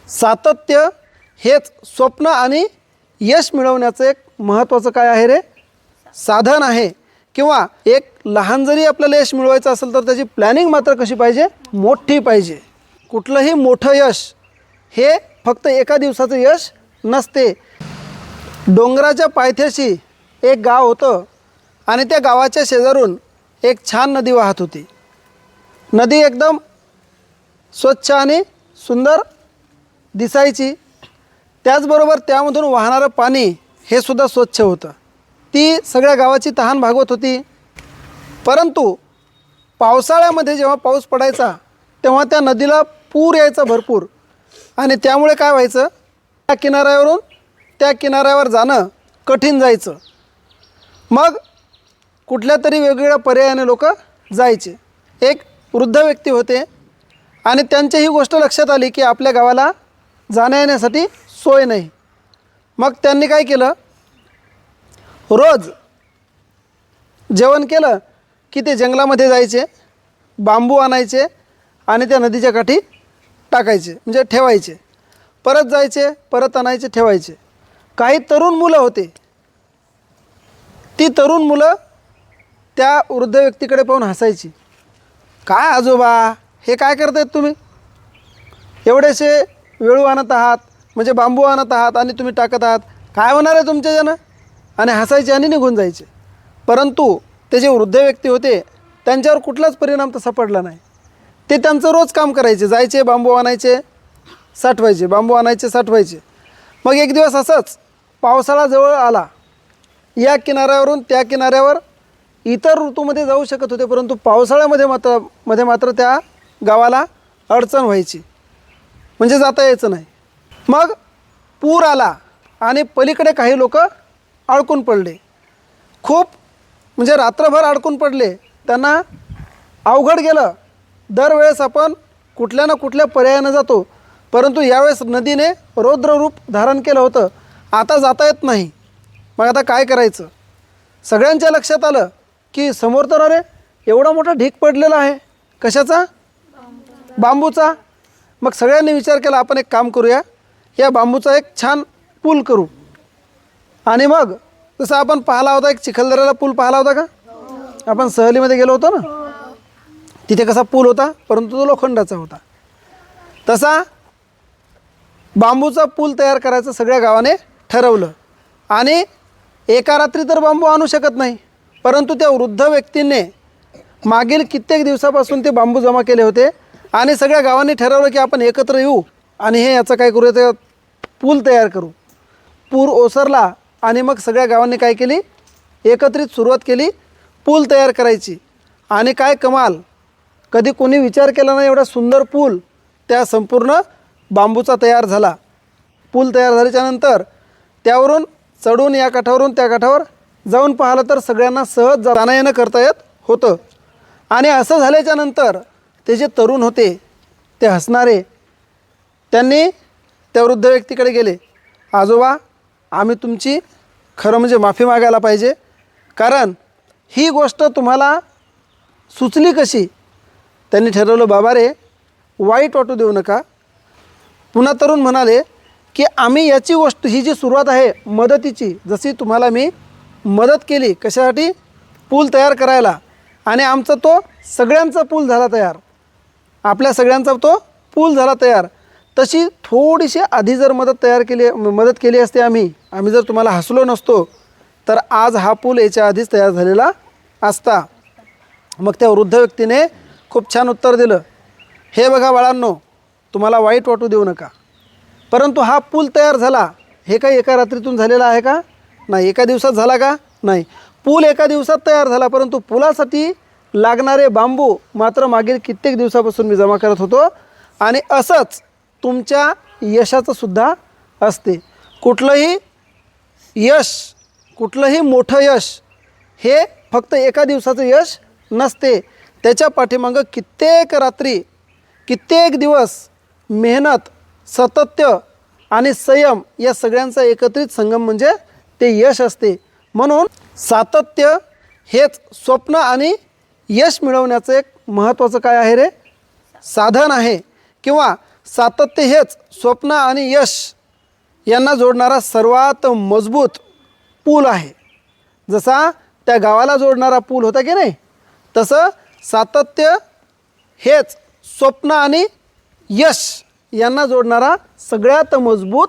सातत्य हेच स्वप्न आणि यश मिळवण्याचं एक महत्त्वाचं काय आहे रे, साधन आहे. किंवा एक लहान जरी आपल्याला यश मिळवायचं असेल तर त्याची प्लॅनिंग मात्र कशी पाहिजे, मोठी पाहिजे. कुठलंही मोठं यश हे फक्त एका दिवसाचं यश नसते. डोंगराच्या पायथ्याशी एक गाव होतं आणि त्या गावाच्या शेजारून एक छान नदी वाहत होती. नदी एकदम स्वच्छ आणि सुंदर दिसायची. त्याचबरोबर त्यामधून वाहणारं पाणी हे सुद्धा स्वच्छ होतं. ती सगळ्या गावाची तहान भागवत होती. परंतु पावसाळ्यामध्ये जेव्हा पाऊस पडायचा तेव्हा त्या नदीला पूर यायचा भरपूर, आणि त्यामुळे काय व्हायचं, त्या किनाऱ्यावरून त्या किनाऱ्यावर जाणं कठीण जायचं. मग कुठल्या तरी वेगवेगळ्या पर्यायाने लोक जायचे. एक वृद्ध व्यक्ती होते आणि त्यांची ही गोष्ट लक्षात आली की आपल्या गावाला जाण्या येण्यासाठी सोय नाही. मग त्यांनी काय केलं, रोज जेवण केलं की ते जंगलामध्ये जायचे, बांबू आणायचे आणि त्या नदीच्या काठी टाकायचे, म्हणजे ठेवायचे. परत जायचे, परत आणायचे, ठेवायचे. काही तरुण मुलं होते. ती तरुण मुलं त्या वृद्ध व्यक्तीकडे पाहून हसायची. काय आजोबा, हे काय करतायत तुम्ही, एवढेसे वेळू आणत आहात, म्हणजे बांबू आणत आहात आणि तुम्ही टाकत आहात, काय होणार आहे तुमच्याच्यानं, आणि हसायचे आणि निघून जायचे. परंतु ते जे वृद्ध व्यक्ती होते त्यांच्यावर कुठलाच परिणाम तसा पडला नाही. ते त्यांचं रोज काम करायचे, जायचे, बांबू आणायचे, साठवायचे, बांबू आणायचे, साठवायचे. मग एक दिवस असंच पावसाळा जवळ आला. या किनाऱ्यावरून त्या किनाऱ्यावर इतर ऋतूमध्ये जाऊ शकत होते, परंतु पावसाळ्यामध्ये मात्र त्या गावाला अडचण व्हायची, म्हणजे जाता यायचं नाही. मग पूर आला आणि पलीकडे काही लोक अडकून पडले. खूप म्हणजे रात्रभर अडकून पडले. त्यांना अवघड गेलं. दरवेळेस आपण कुठल्या ना कुठल्या पर्यायानं जातो, परंतु यावेळेस नदीने रौद्र रूप धारण केलं होतं. आता जाता येत नाही. मग आता काय करायचं, सगळ्यांच्या लक्षात आलं की समोर तर अरे एवढा मोठा ढीग पडलेला आहे, कशाचा, बांबूचा. मग सगळ्यांनी विचार केला आपण एक काम करूया, या बांबूचा एक छान पूल करू. आणि मग जसं आपण पाहिला होता, एक चिखलदऱ्याला पूल पाहिला होता का, आपण सहलीमध्ये गेलो होतो ना, तिथे कसा पूल होता, परंतु तो लोखंडाचा होता. तसा बांबूचा पूल तयार करायचं सगळ्या गावाने ठरवलं. आणि एका रात्री तर बांबू आणू शकत नाही, परंतु त्या वृद्ध व्यक्तीने मागील कित्येक दिवसापासून ते बांबू जमा केले होते आणि सगळ्या गावांनी ठरवलं की आपण एकत्र येऊ आणि हे याचं काय करूया, ते पूल तयार करू. पूर ओसरला आणि मग सगळ्या गावांनी काय केली, एकत्रित सुरुवात केली पूल तयार करायची. आणि काय कमाल, कधी कोणी विचार केला नाही एवढा सुंदर पूल त्या संपूर्ण बांबूचा तयार झाला. पूल तयार झाल्याच्यानंतर त्यावरून चढून या काठावरून त्या काठावर जाऊन पाहिलं तर सगळ्यांना सहज जाणं येणं करता येत होतं. आणि असं झाल्याच्यानंतर ते जे तरुण होते ते हसणारे, त्यांनी त्या वृद्ध व्यक्तीकडे गेले. आजोबा, आम्ही तुमची खरं म्हणजे माफी मागायला पाहिजे, कारण ही गोष्ट तुम्हाला सुचली कशी. त्यांनी ठरवलं, बाबा रे वाईट वाटू देऊ नका. पुन्हा तरुण म्हणाले की आम्ही याची गोष्ट, ही जी सुरुवात आहे मदतीची, जशी तुम्हाला मी मदत केली कशासाठी, पूल तयार करायला, आणि आमचा तो सगळ्यांचा पूल झाला तयार, आपल्या सगळ्यांचा तो पूल झाला तयार, तशी थोडीशी आधी जर मदत केली असते आम्ही जर तुम्हाला हसलो नसतो तर आज हा पूल याच्या आधीच तयार झालेला असता. मग त्या वृद्ध व्यक्तीने खूप छान उत्तर दिलं, हे बघा बाळांनो, तुम्हाला वाईट वाटू देऊ नका, परंतु हा पूल तयार झाला हे काही एका रात्रीतून झालेला आहे का, नाही. एका दिवसात झाला का, नाही. पूल एका दिवसात तयार झाला, परंतु पुलासाठी लागणारे बांबू मात्र मागील कित्येक दिवसापासून मी जमा करत होतो. आणि असंच तुमच्या यशाचं सुद्धा असते. कुठलंही यश, कुठलंही मोठं यश हे फक्त एका दिवसाचं यश नसते. त्याच्या पाठीमागं कित्येक रात्री, कित्येक दिवस मेहनत, सातत्य आणि संयम या सगळ्यांचा एकत्रित संगम म्हणजे ते यश असते. म्हणून सातत्य हेच स्वप्न आणि यश मिळवण्याचं एक महत्त्वाचं काय आहे रे, साधन आहे. किंवा सातत्य हेच स्वप्न आणि यश यांना जोडणारा सर्वात मजबूत पूल आहे. जसा त्या गावाला जोडणारा पूल होता की नाही, तसं सातत्य हेच स्वप्न आणि यश यांना जोडणारा सगळ्यात मजबूत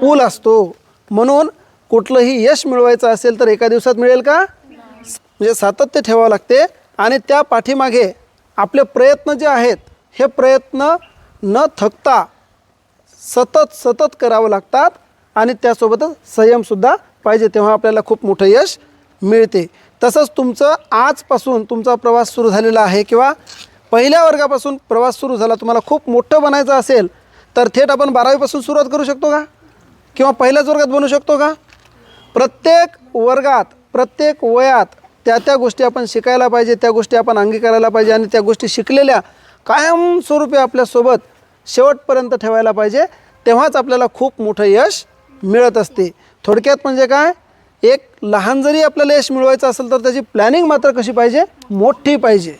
पूल असतो. म्हणून कुठलंही यश मिळवायचं असेल तर एका दिवसात मिळेल का? म्हणजे सातत्य ठेवावं लागते आणि त्या पाठीमागे आपले प्रयत्न जे आहेत हे प्रयत्न न थकता सतत करावं लागतात आणि त्यासोबतच संयमसुद्धा पाहिजे, तेव्हा आपल्याला खूप मोठं यश मिळते. तसंच तुमचं आजपासून तुमचा प्रवास सुरू झालेला आहे किंवा पहिल्या वर्गापासून प्रवास सुरू झाला. तुम्हाला खूप मोठं बनायचं असेल तर थेट आपण 12वीपासून सुरुवात करू शकतो का? किंवा पहिल्याच वर्गात बनू शकतो का? प्रत्येक वर्गात प्रत्येक वयात त्या गोष्टी आपण शिकायला पाहिजे, त्या गोष्टी आपण अंगीकारायला पाहिजे आणि त्या गोष्टी शिकलेल्या कायमस्वरूपी आपल्यासोबत शेवटपर्यंत ठेवायला पाहिजे. तेव्हाच आपल्याला खूप मोठं यश मिळत असते. थोडक्यात म्हणजे काय, एक लहान जरी आपल्याला यश मिळवायचं असेल तर त्याची प्लॅनिंग मात्र कशी पाहिजे? मोठी पाहिजे.